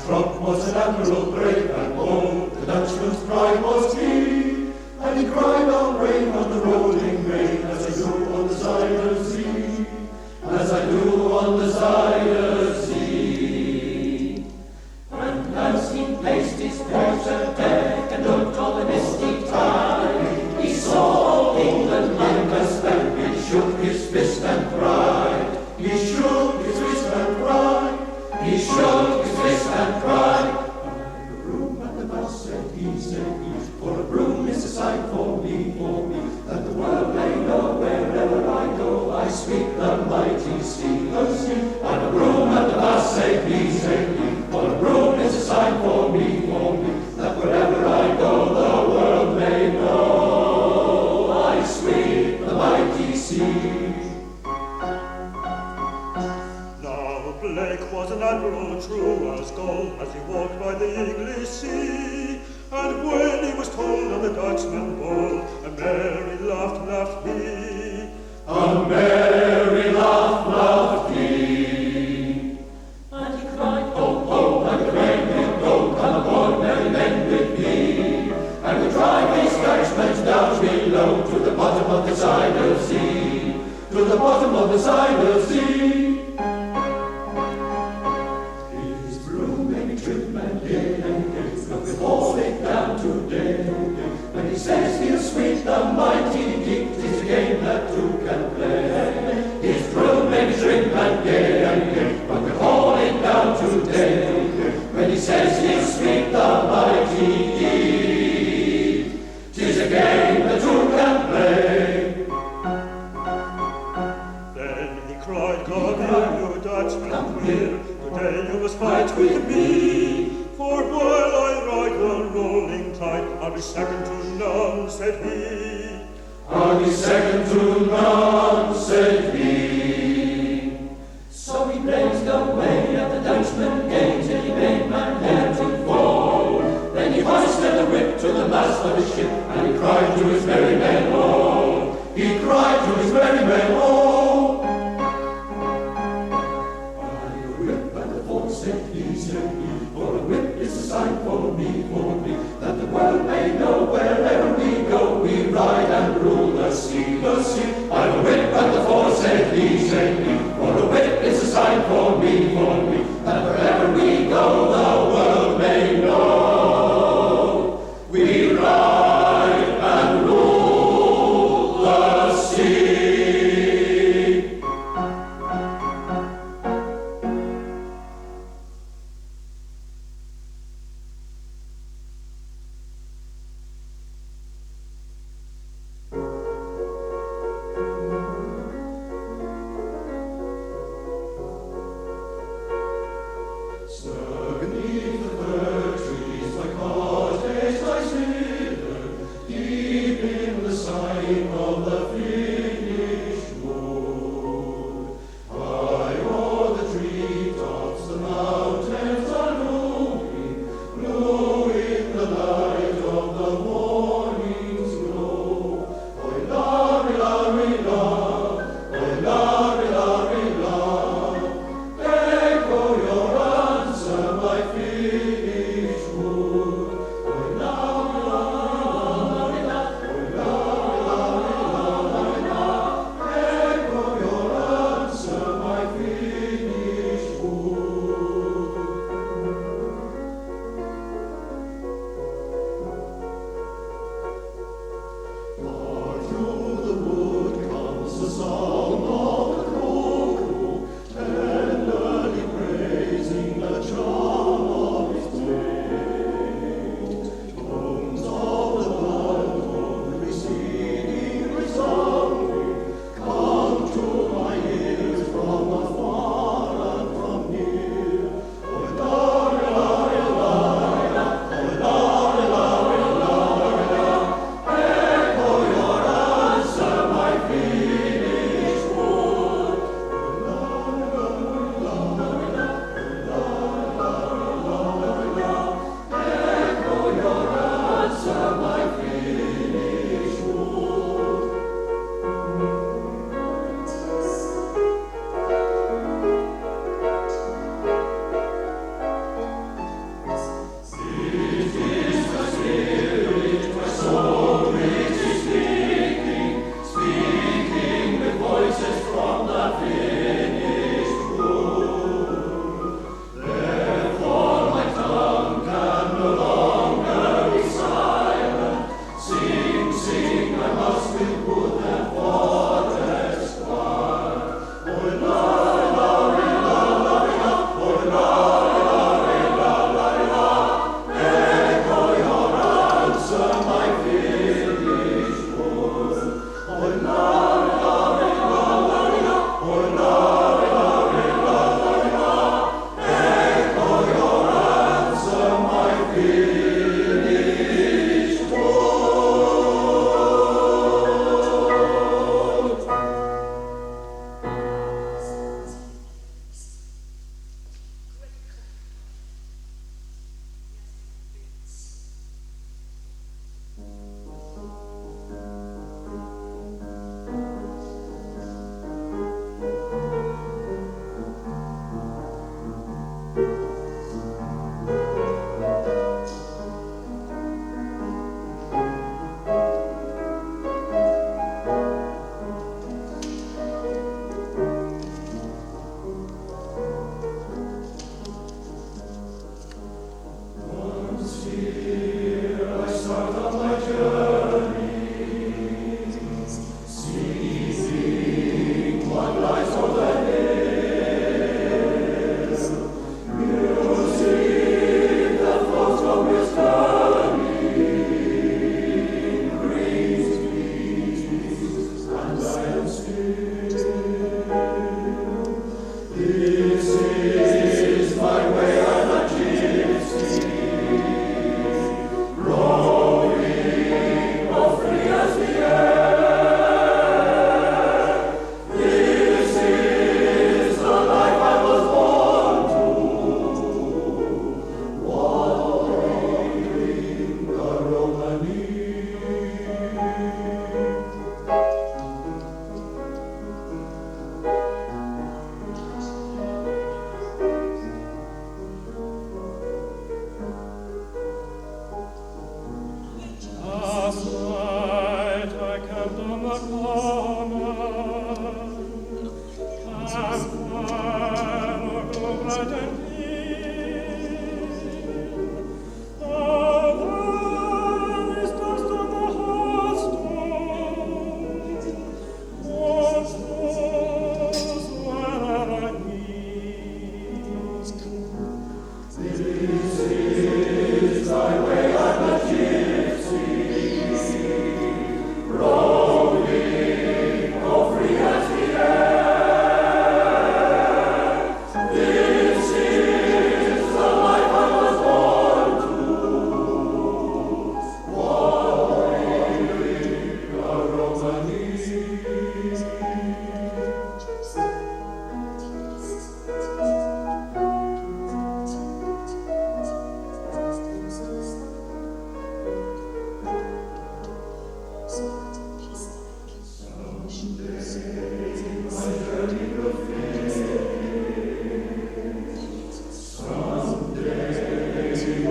Trott was an admiral brave and bold, the Dutchman's pride was he, and he cried on rain on the rolling main, as I do on the Zuider Zee, as I do on the Zuider Zee. And as he placed his quarter deck and looked on the misty tide, he saw England like a stamp, he shook his fist and cried, he shook his fist and cried, he shook his fist and cried. A broom at the boss, said he, for a broom is a sight for me, that the world may know wherever I go, I sweep the mighty sea, And a broom at the boss, said he, for a broom is a sight for me, that wherever I go, the world may know, I sweep the mighty sea. Blake was an admiral true as gold as he walked by the English sea, and when he was told of the Dutchman bold, a merry laugh laughed he. A merry laugh he. And he cried, Ho, ho, and the rain will go, come aboard, merry men with me, and we'll drive these Dutchmen down below to the bottom of the Zuider Zee, to the bottom of the Zuider Zee. When he says he'll sweep the mighty deep, 'tis a game that two can play. His broom may be trim and gay, but we're hauling down today. When he says he'll sweep the mighty deep, 'tis a game that two can play. Then he cried, "Come here, you Dutchman, come here. Today you must fight with me. For while I ride the rolling tide, I'll be second to none," said he. "I'll be second to none," said he. So he blazed away at the Dutchman gate till he made Manhattan to fall. Then he hoisted the whip to the mast of his ship, and he cried to his merry men all. He cried to his merry men all. "By the whip and the fore," said he, "for a whip is a sign for me, that the world may know wherever we go, we ride and rule the sea, By the whip and the fore," said he, for a whip is a sign for me, that wherever we go, the world may know, we ride and rule the sea.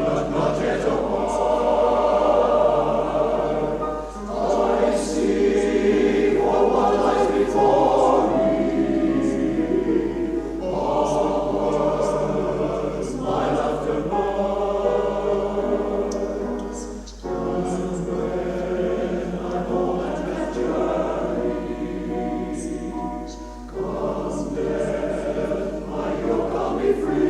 but not yet apart. I see for what lies before me. Onwards, my laughter burns. And when I know that death journeys, come death, my yoke I'll be free.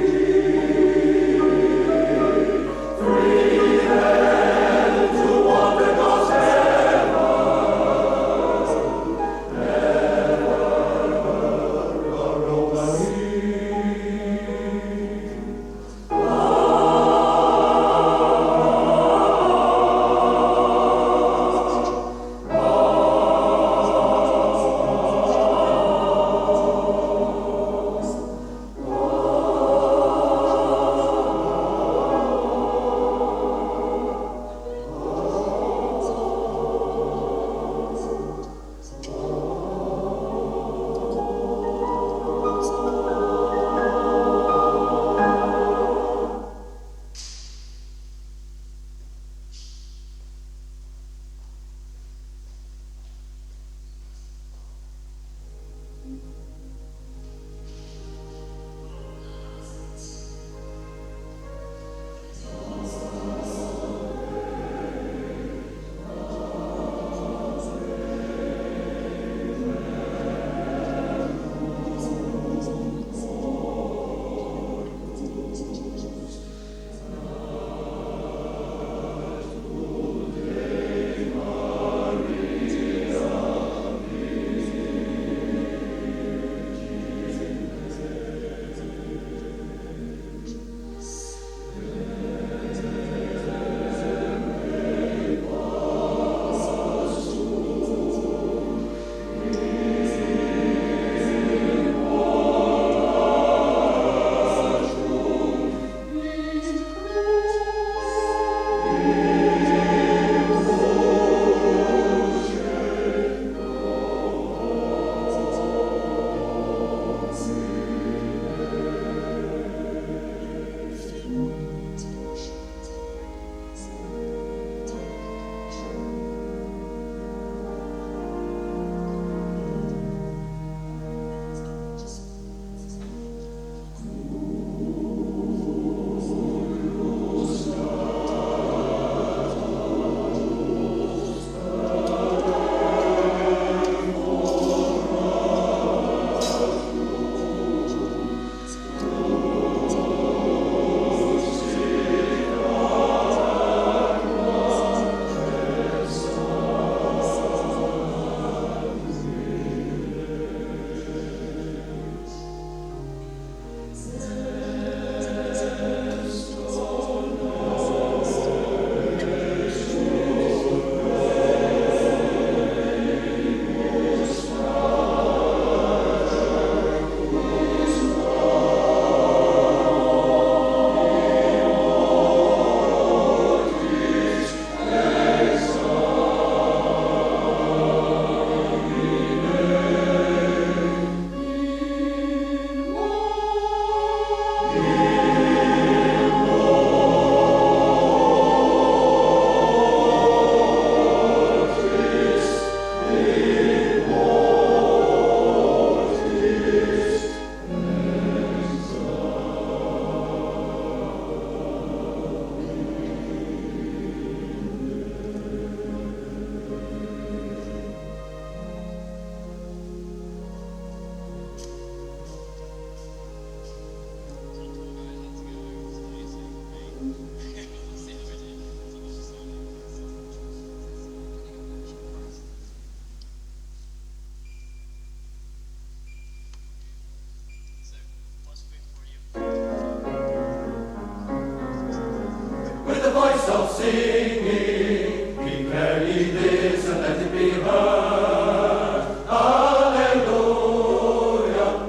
Singing, prepare ye this and let it be heard. Alleluia,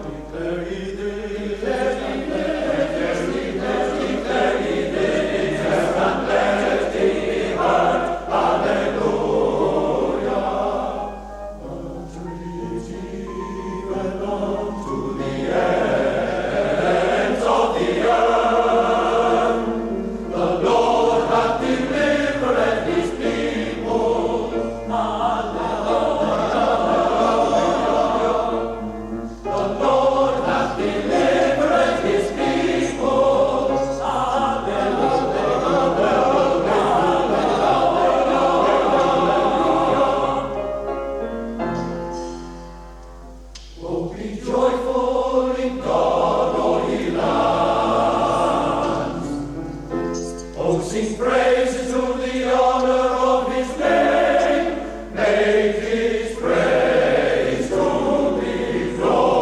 declare ye this, declare ye this, declare ye this, and let it be heard. Alleluia. The trees even unto the ends of the earth, the Lord sing praises to the honor of his name. Make his praise to be glorious.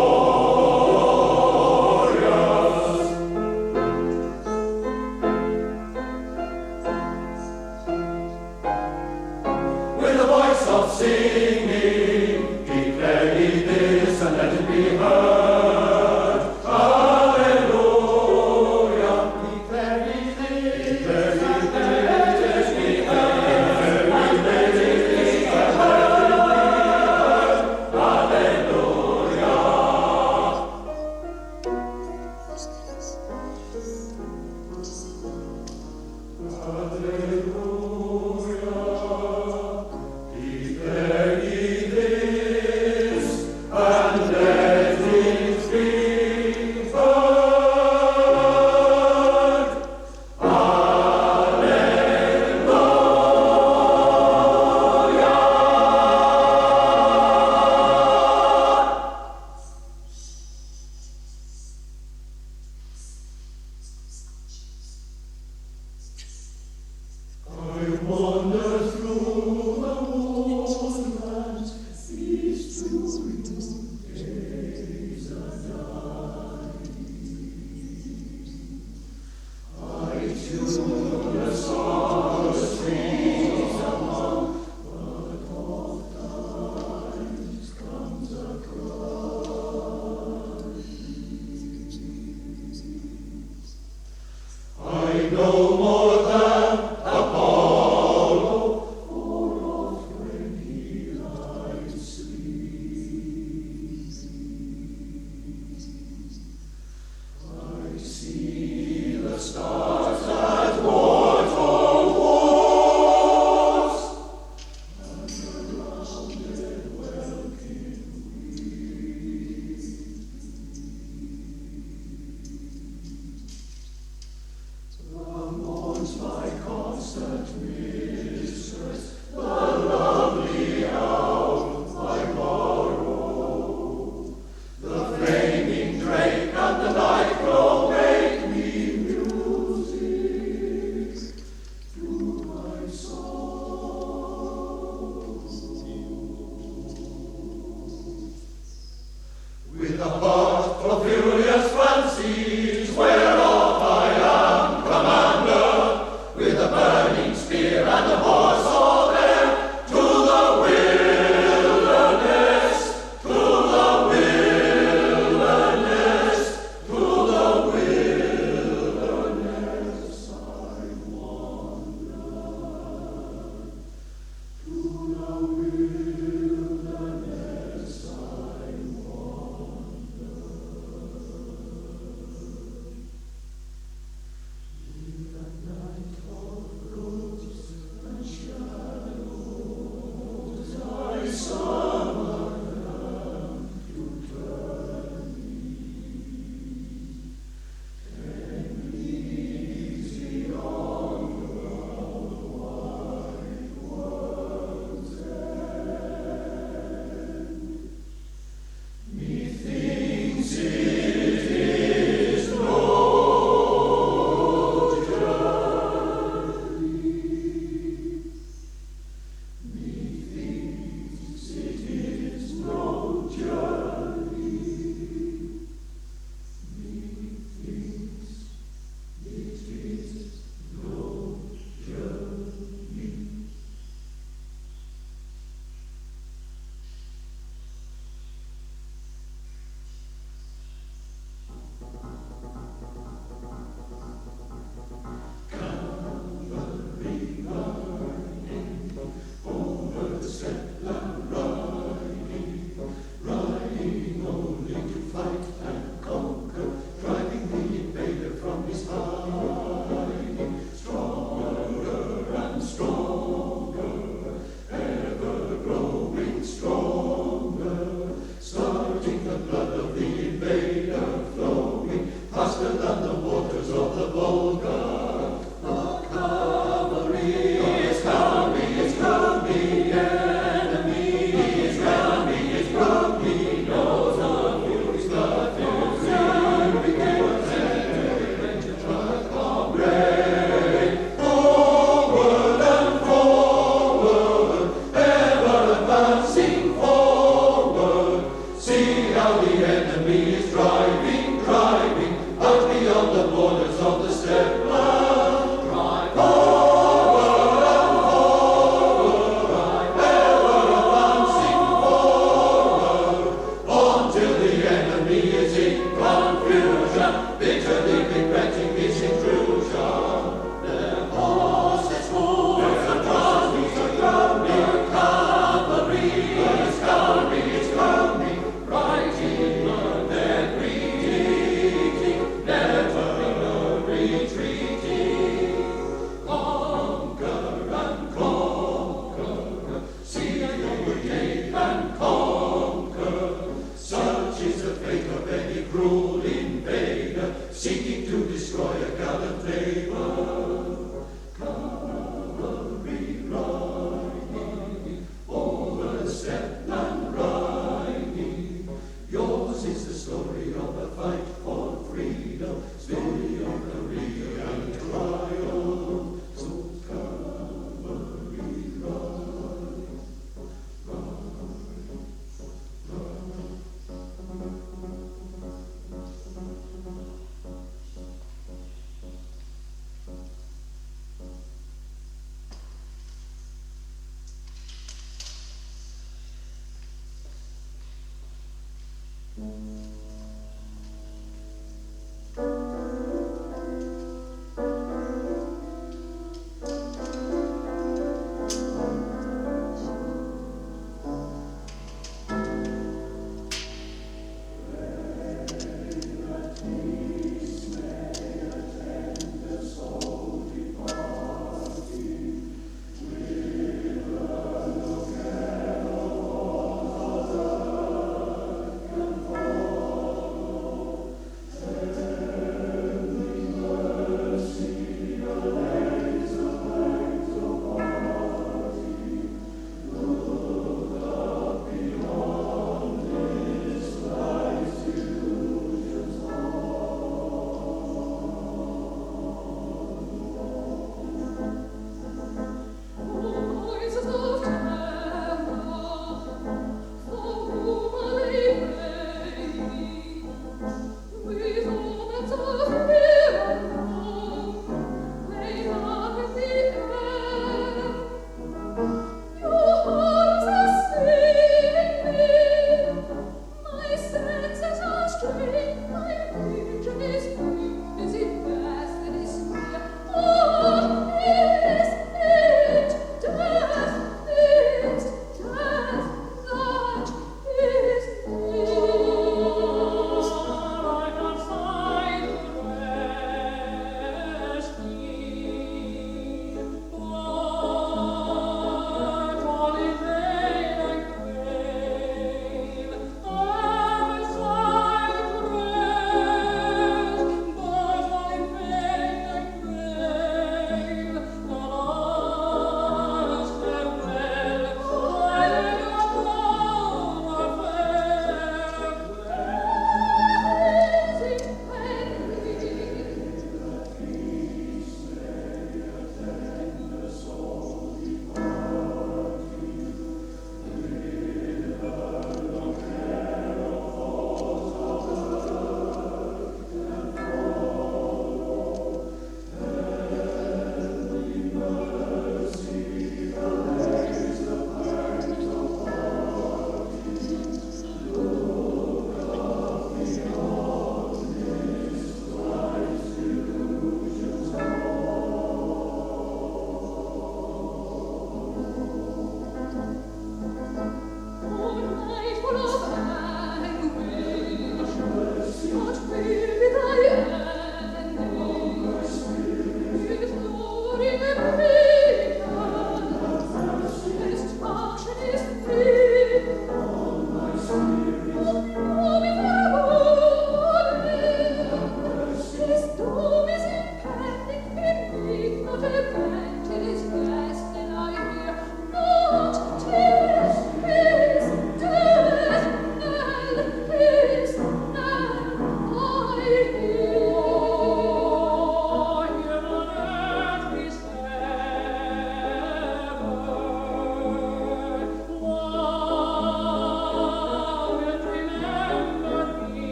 With a voice of singing, declare ye this and let it be heard. Hallelujah. Declare ye this and let it be heard. And let it be heard. Hallelujah. Hallelujah. Declare ye this, and let it be heard. I wander through the woodlands, these two days and nights. I tune the solace trees among, but oftentimes comes a cry. I know more than Apollo, for oft when he lies sleeps, I see the stars that mortal walks, and around it welcome we.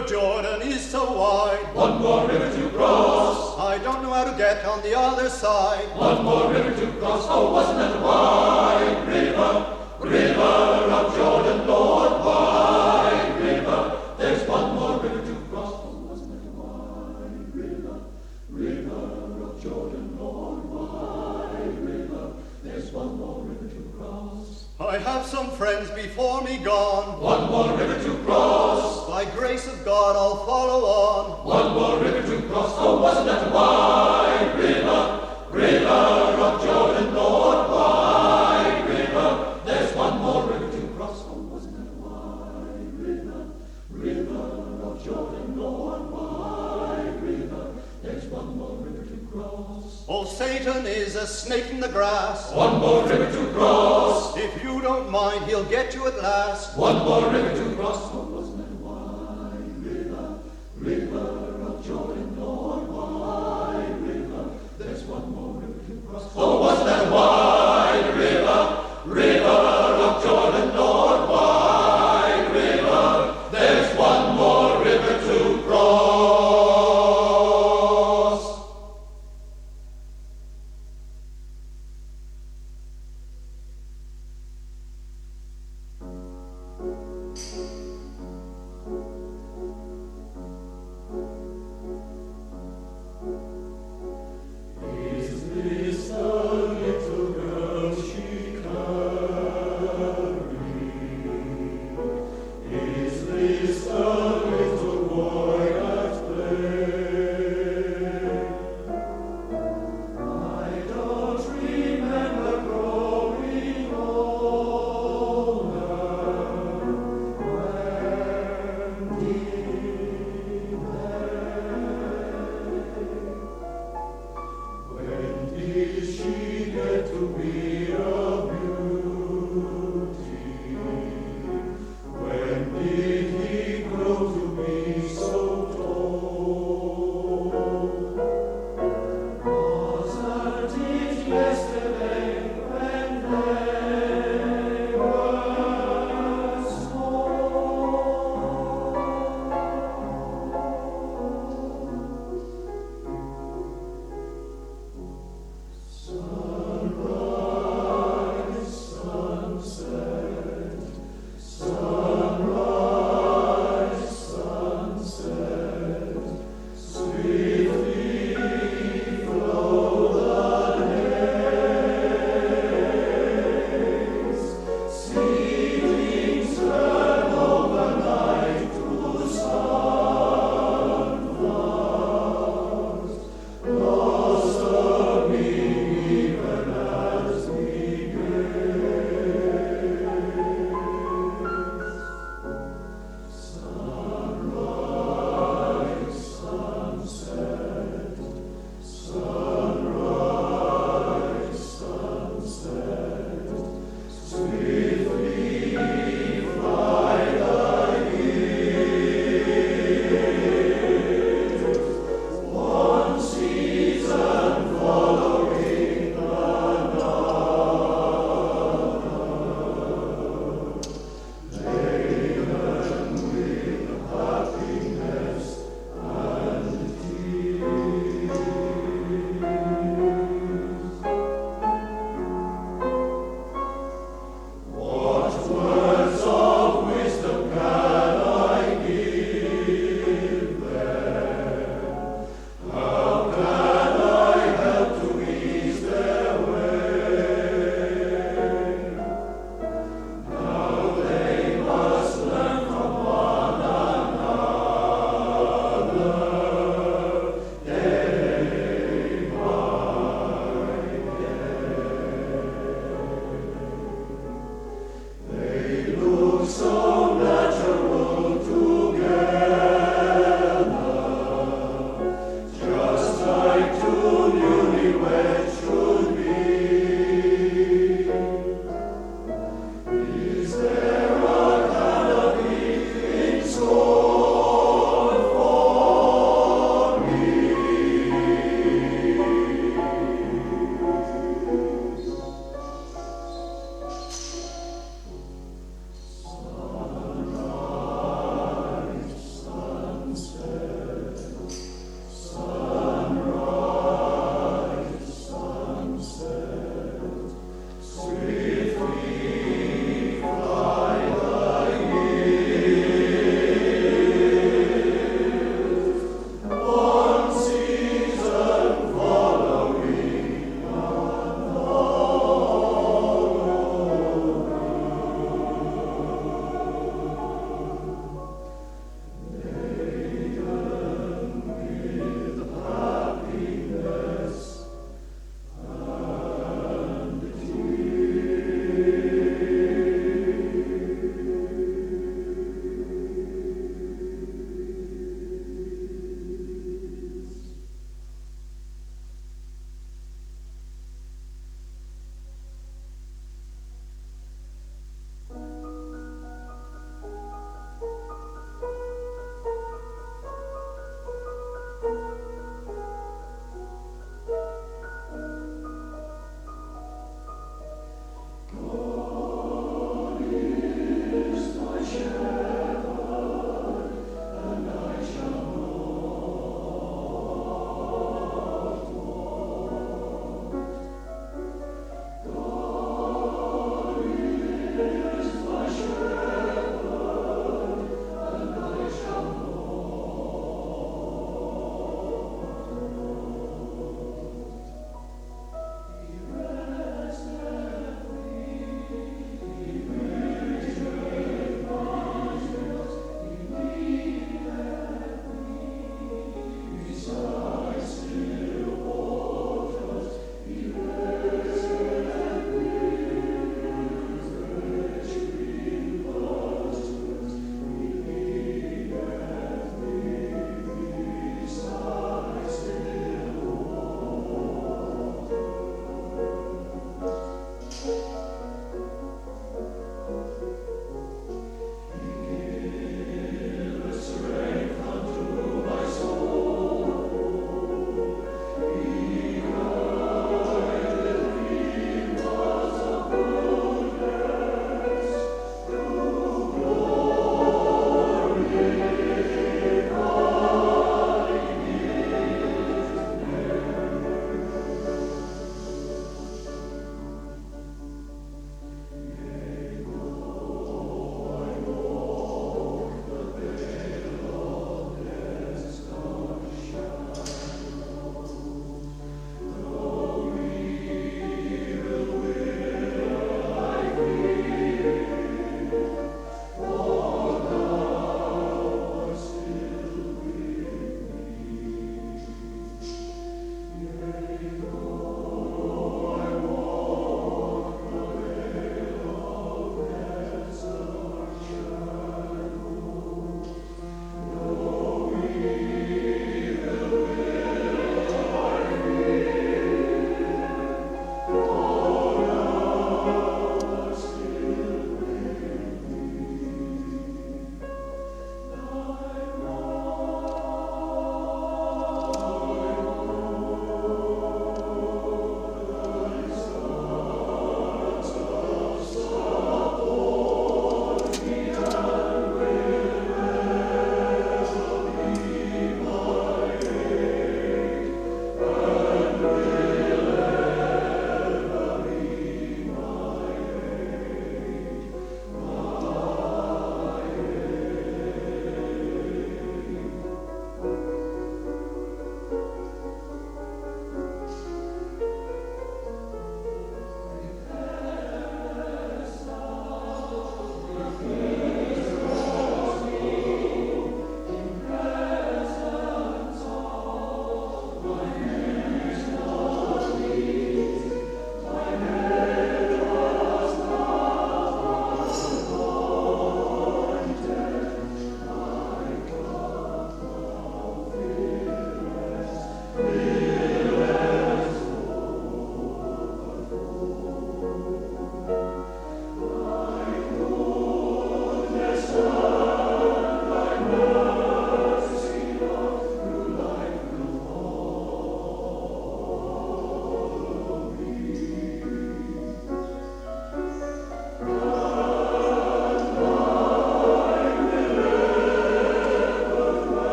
river Jordan is so wide. One more river to cross. I don't know how to get on the other side. One more river to cross. Oh, wasn't that a wide river? River of Jordan, Lord, wide river. There's one more river to cross. Oh, wasn't that a wide river? River of Jordan, Lord, wide river. There's one more river to cross. I have some friends before me gone. One more river to cross. By grace of God I'll follow on. One more river to cross. Oh, wasn't that a wide river? River of Jordan, Lord, wide river. There's one more river to cross. Oh, wasn't that a wide river? River of Jordan, Lord, wide river. There's one more river to cross. Oh, Satan is a snake in the grass. One more river to cross. If you don't mind, he'll get you at last. One more river to cross. Oh, wasn't that a wide river? River of Jordan, Lord, wide river. There's one more river to cross. Oh, wasn't that a wide river? River of Jordan, Lord, wide river. There's one more river to cross.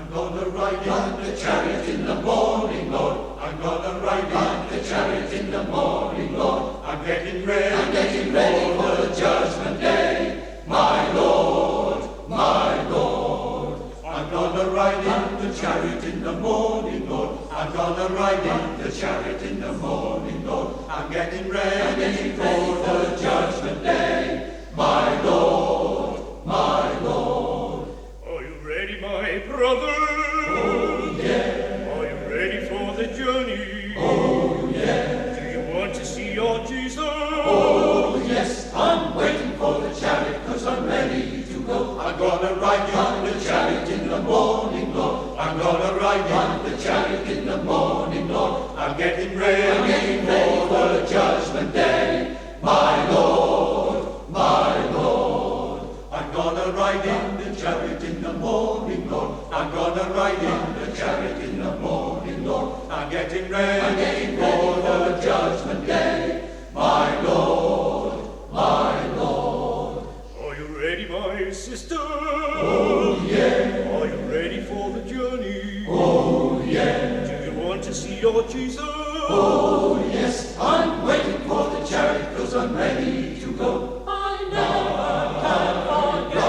I'm gonna ride in the chariot in the morning, Lord. I'm gonna ride in the chariot in the morning, Lord. I'm getting ready for the judgment day, my Lord, my Lord. I'm gonna ride in the chariot in the morning, Lord. I'm gonna ride in the chariot in the morning, Lord. I'm getting ready for the judgment day, my Lord, my Lord. Are you ready, my brother? Oh, yeah. Are you ready for the journey? Oh, yeah. Do you want to see your Jesus? Oh, yes. I'm waiting for the chariot 'cause I'm ready to go. I'm gonna ride in the chariot in the morning, Lord. I'm gonna ride in the chariot in the morning, Lord. I'm getting ready for the judgment day, my Lord, my Lord. I'm gonna ride in the chariot in the morning, Lord. I'm gonna ride in the chariot in the morning, Lord. I'm getting ready for the judgment day, my Lord, my Lord. Are you ready, my sister? Oh, yeah. Are you ready for the journey? Oh, yeah. Do you want to see your Jesus? Oh, yes. I'm waiting for the chariot 'cause I'm ready to go. I never can forget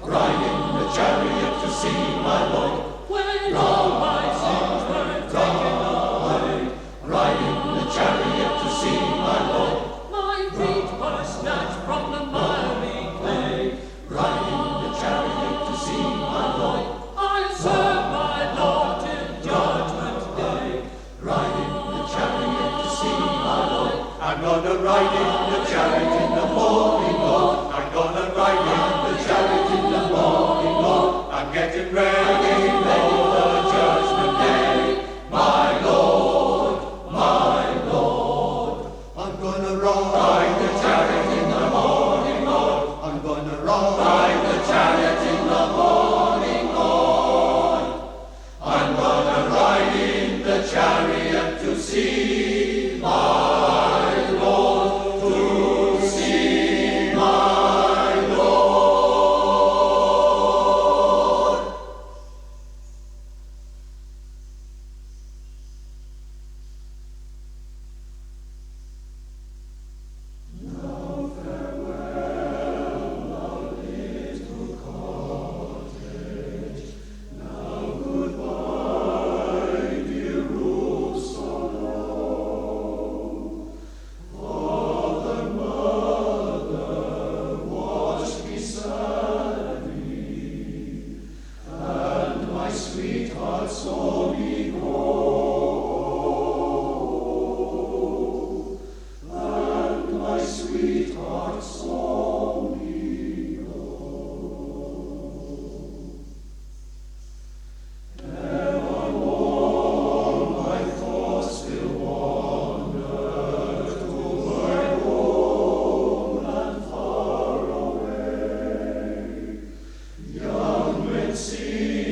Ride in the chariot to see my Lord. when all my sins were taken away. Ride in the chariot to see my Lord. My feet were snatched from the miry clay. Ride in the chariot to see my Lord. I'll serve my Lord till judgment day. Ride in the chariot to see my Lord. I'm gonna ride in the chariot in the morning, Lord. I'm gonna ride in the chariot in the morning, Lord. I'm getting ready for the judgment day, my Lord, my Lord. I'm gonna ride Ride the chariot in the morning, Lord. I'm gonna ride Ride the chariot in the morning, Lord. I'm gonna ride in the chariot to see my Lord, to see my Lord.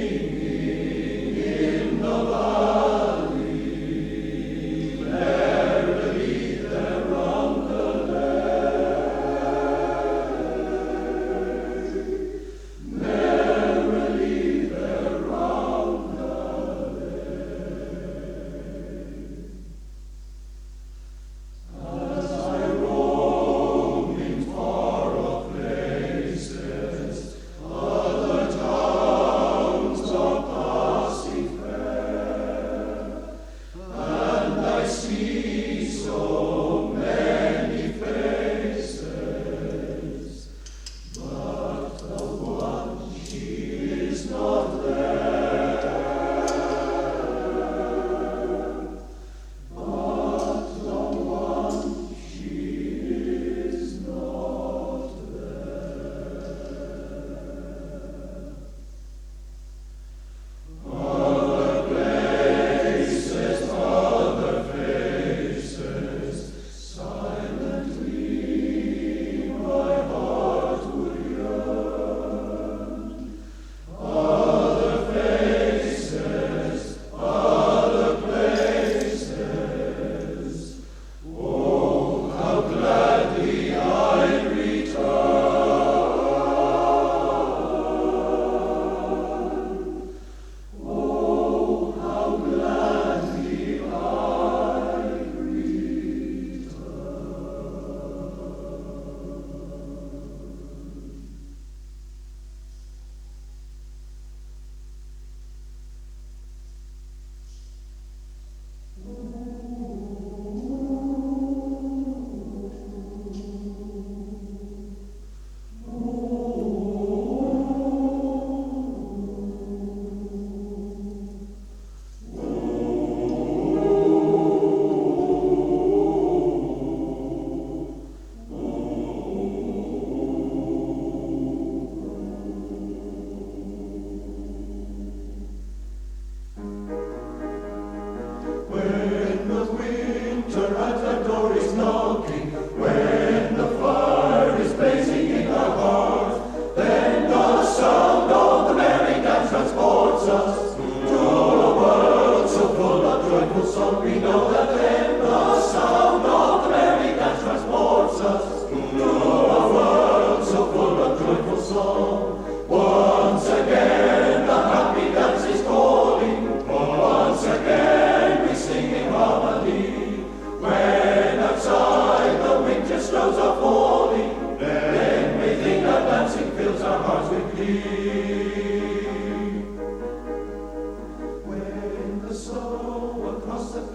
Singing in the valley.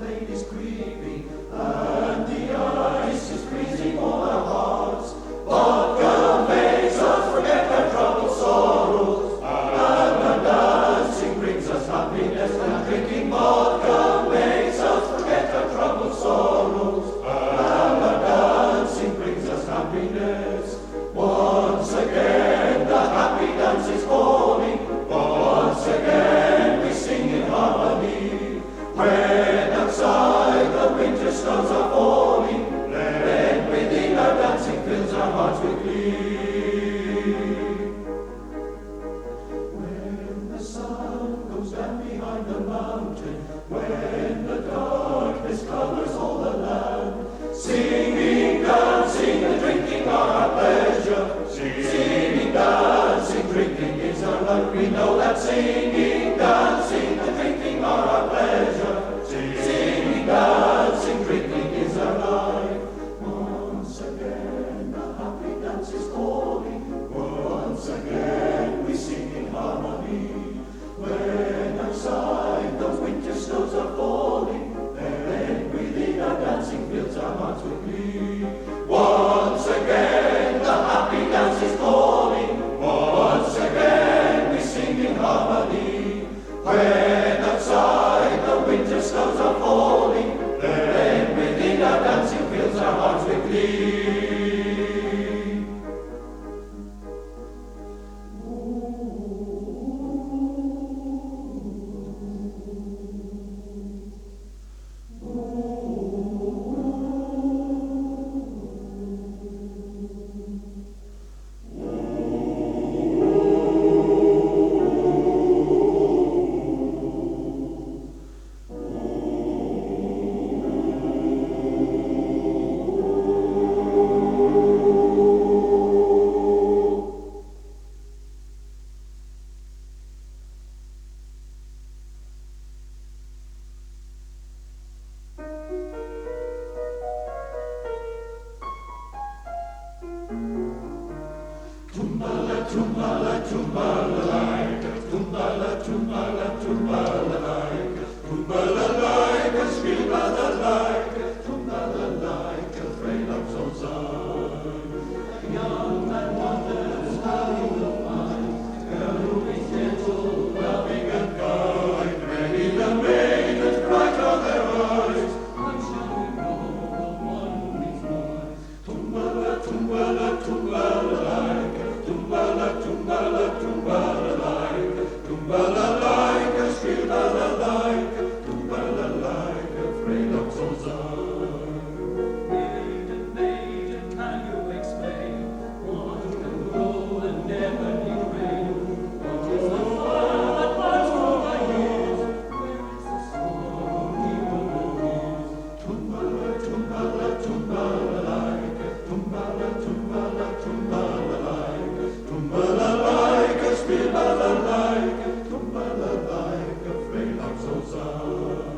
plain is creeping, and the ice is freezing all our hearts. Vodka makes us forget our troubled sorrows, and our dancing brings us happiness. And drinking vodka makes us forget our troubled sorrows, and our dancing brings us happiness. Once again the happy dance is calling, once again we sing in harmony. When outside the winter snows are falling, then within our dancing fills our hearts with glee. When the sun goes down behind the mountain, when the darkness covers all the land, singing, dancing, and drinking are our pleasure. Singing, dancing, drinking is our life. We know that singing, dancing, and drinking are our pleasure. Singing, dancing, drinking is our life. Once again the happy dance is calling, once again we sing in harmony. When outside those winter snows are falling, then within our dancing fills our hearts with glee. Once again the happy dance is calling, once again we sing in harmony. When outside the winter snows are falling, then within our dancing fills our hearts with glee. Tumbala, tumbala, tumbala-laika, tumbala, tumbala, tumbala-laika, tumbala-laika, skribala-laika, tumbala-laika, frejlap som sang. A young man wonders how he will find a girl who is gentle, loving and kind. Many the maidens, bright are their eyes. When shall we know the one who is mine? Tumbala, tumbala, tumbala-laika, tumbala, tumbala, tumbala-laika, tumbala-laika, skribala-laika, tumbala-laika, frejlap som sang. Maiden, maiden, can you explain what can grow and never need rain? What is the fire that burns through my years? Where is the song he will know is? Tumbala, tumbala, tumbala-laika, tumbala, tumbala, tumbala-laika, tumbala-laika, skribala-laika, tumbala-laika, frejlap som sang.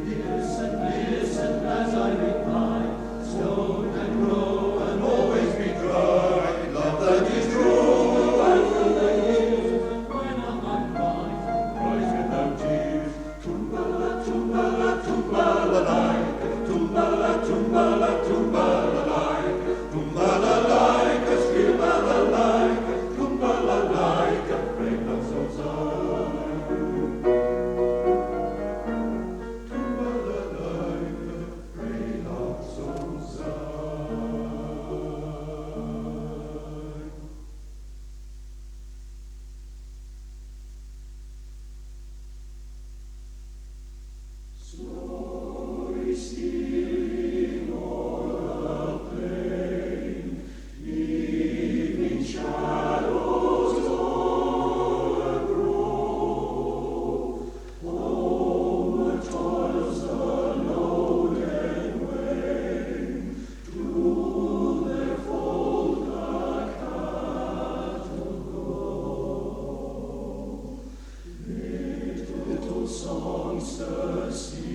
Listen, listen as I reply. Stone can grow and Always be dry, love that is true, burn through the years. When a heart cries, cries without tears. Tumbala, tumbala, tumbala-laika, tumbala, tumbala, tumbala-laika, tumbala-laika, skribala-laika, tumbala-laika, frejlap som sang. Tumbala-laika, frejlap som sang. Slowly stealing o'er the plain, evening shadows o'ergrow. Homeward toils the loaded wain, to their fold the cattle go. Little songsters sing